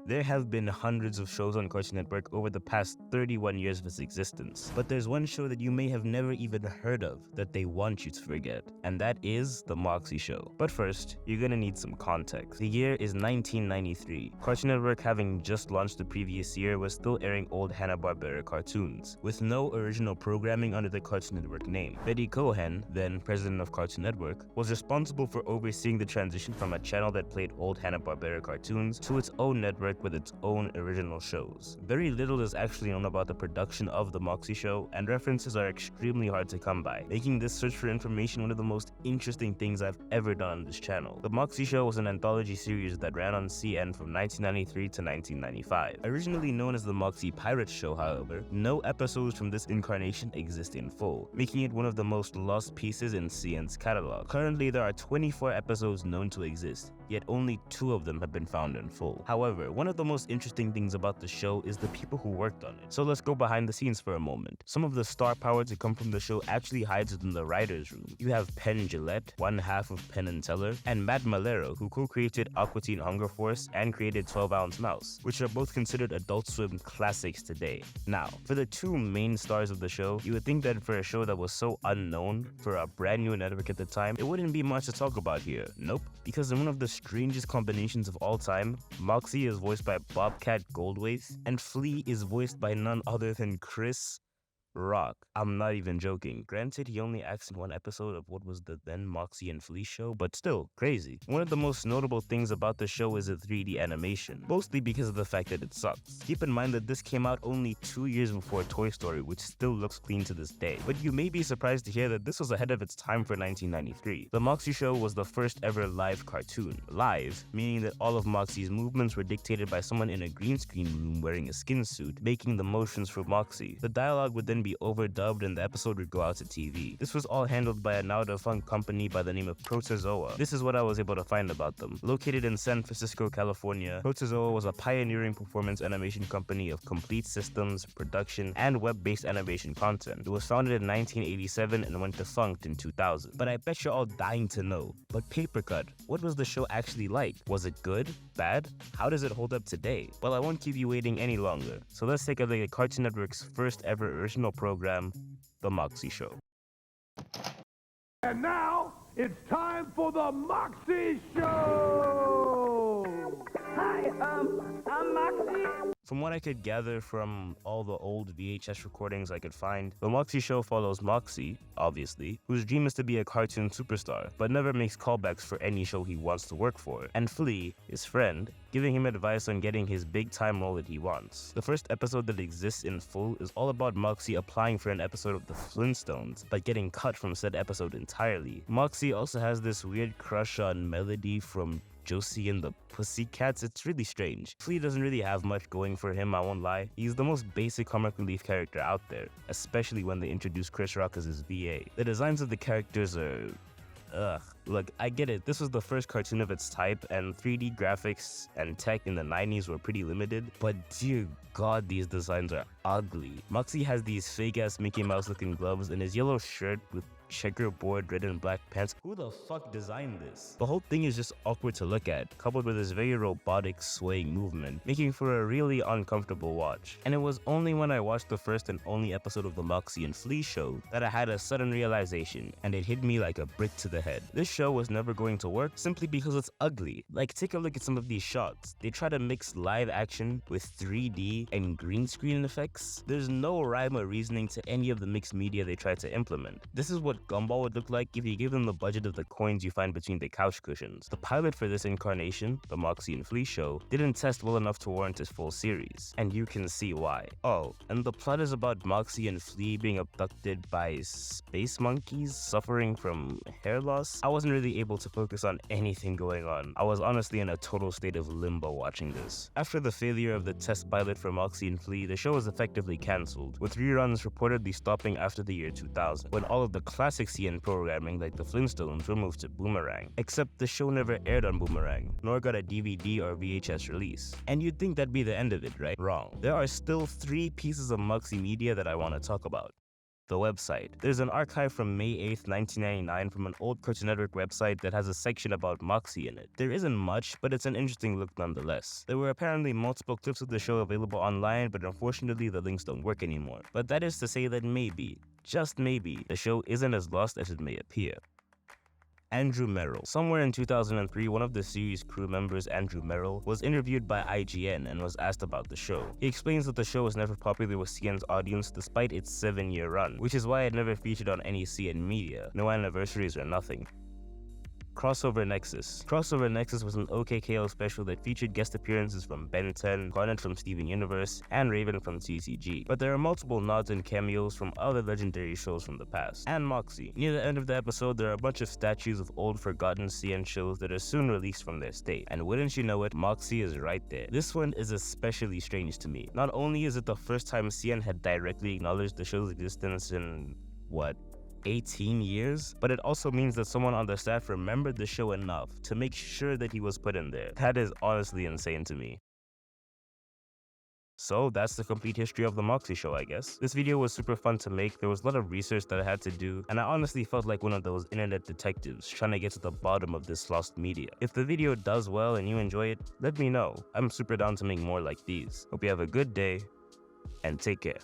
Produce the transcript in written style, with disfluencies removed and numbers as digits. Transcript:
There have been hundreds of shows on Cartoon Network over the past 31 years of its existence, but there's one show that you may have never even heard of that they want you to forget, and that is The Moxy Show. But first, you're gonna need some context. The year is 1993. Cartoon Network, having just launched the previous year, was still airing old Hanna-Barbera cartoons, with no original programming under the Cartoon Network name. Betty Cohen, then president of Cartoon Network, was responsible for overseeing the transition from a channel that played old Hanna-Barbera cartoons to its own network with its own original shows. Very little is actually known about the production of The Moxy Show, and references are extremely hard to come by, making this search for information one of the most interesting things I've ever done on this channel. The Moxy Show was an anthology series that ran on CN from 1993 to 1995. Originally known as The Moxy Pirate Show, however, no episodes from this incarnation exist in full, making it one of the most lost pieces in CN's catalog. Currently, there are 24 episodes known to exist, yet only 2 of them have been found in full. However, one of the most interesting things about the show is the people who worked on it. So let's go behind the scenes for a moment. Some of the star power to come from the show actually hides within the writer's room. You have Penn Jillette, one half of Penn and Teller, and Matt Malero, who co-created Aqua Teen Hunger Force and created 12-Ounce Mouse, which are both considered Adult Swim classics today. Now, for the 2 main stars of the show, you would think that for a show that was so unknown for a brand new network at the time, it wouldn't be much to talk about here. Nope, because in one of the strangest combinations of all time, Moxy is voiced by Bobcat Goldthwait, and Flea is voiced by none other than Chris Rock. I'm not even joking. Granted, he only acts in one episode of what was the then Moxy and Flea show, but still, crazy. One of the most notable things about the show is the 3D animation, mostly because of the fact that it sucks. Keep in mind that this came out only 2 years before Toy Story, which still looks clean to this day. But you may be surprised to hear that this was ahead of its time for 1993. The Moxy Show was the first ever live cartoon. Live, meaning that all of Moxy's movements were dictated by someone in a green screen room wearing a skin suit, making the motions for Moxy. The dialogue would then be overdubbed and the episode would go out to TV. This was all handled by a now defunct company by the name of Protozoa. This is what I was able to find about them. Located in San Francisco, California, Protozoa was a pioneering performance animation company of complete systems, production, and web-based animation content. It was founded in 1987 and went defunct in 2000. But I bet you're all dying to know, but Papercut, what was the show actually like? Was it good? Bad? How does it hold up today? Well, I won't keep you waiting any longer, so let's take a look at Cartoon Network's first ever original program, The Moxy Show. And now, it's time for The Moxy Show! Hi, I'm Moxy. From what I could gather from all the old VHS recordings I could find, The Moxy Show follows Moxy, obviously, whose dream is to be a cartoon superstar, but never makes callbacks for any show he wants to work for, and Flea, his friend, giving him advice on getting his big-time role that he wants. The first episode that exists in full is all about Moxy applying for an episode of The Flintstones, but getting cut from said episode entirely. Moxy also has this weird crush on Melody from Josie and the Pussycats. It's really strange. Flea doesn't really have much going for him, I won't lie. He's the most basic comic relief character out there, especially when they introduce Chris Rock as his VA. The designs of the characters are... Look, I get it, this was the first cartoon of its type, and 3D graphics and tech in the 90s were pretty limited, but dear god, these designs are ugly. Moxy has these fake-ass Mickey Mouse looking gloves and his yellow shirt with checkerboard red and black pants. Who the fuck designed this? The whole thing is just awkward to look at, coupled with this very robotic swaying movement, making for a really uncomfortable watch. And it was only when I watched the first and only episode of the Moxy and Flea show that I had a sudden realization, and it hit me like a brick to the head. This show was never going to work simply because it's ugly. Like, take a look at some of these shots. They try to mix live action with 3D and green screen effects. There's no rhyme or reasoning to any of the mixed media they try to implement. This is what Gumball would look like if you gave them the budget of the coins you find between the couch cushions. The pilot for this incarnation, the Moxy and Flea show, didn't test well enough to warrant its full series, and you can see why. Oh, and the plot is about Moxy and Flea being abducted by space monkeys suffering from hair loss. I wasn't really able to focus on anything going on. I was honestly in a total state of limbo watching this. After the failure of the test pilot for Moxy and Flea, the show was effectively cancelled, with reruns reportedly stopping after the year 2000, when all of the classic CN programming like the Flintstones were moved to Boomerang. Except the show never aired on Boomerang, nor got a DVD or VHS release. And you'd think that'd be the end of it, right? Wrong. There are still 3 pieces of Moxy media that I want to talk about. The website. There's an archive from May 8th, 1999 from an old Cartoon Network website that has a section about Moxy in it. There isn't much, but it's an interesting look nonetheless. There were apparently multiple clips of the show available online, but unfortunately the links don't work anymore. But that is to say that maybe, just maybe, the show isn't as lost as it may appear. Andrew Merrill. Somewhere in 2003, one of the series crew members, Andrew Merrill, was interviewed by IGN and was asked about the show. He explains that the show was never popular with CN's audience despite its 7-year run, which is why it never featured on any CN media, no anniversaries or nothing. Crossover Nexus. Crossover Nexus was an OKKO special that featured guest appearances from Ben 10, Garnet from Steven Universe, and Raven from TCG. But there are multiple nods and cameos from other legendary shows from the past. And Moxy. Near the end of the episode, there are a bunch of statues of old forgotten CN shows that are soon released from their state. And wouldn't you know it, Moxy is right there. This one is especially strange to me. Not only is it the first time CN had directly acknowledged the show's existence in, 18 years, but it also means that someone on the staff remembered the show enough to make sure that he was put in there. That is honestly insane to me. So that's the complete history of the Moxy Show, I guess. This video was super fun to make, there was a lot of research that I had to do, and I honestly felt like one of those internet detectives trying to get to the bottom of this lost media. If the video does well and you enjoy it, let me know. I'm super down to make more like these. Hope you have a good day, and take care.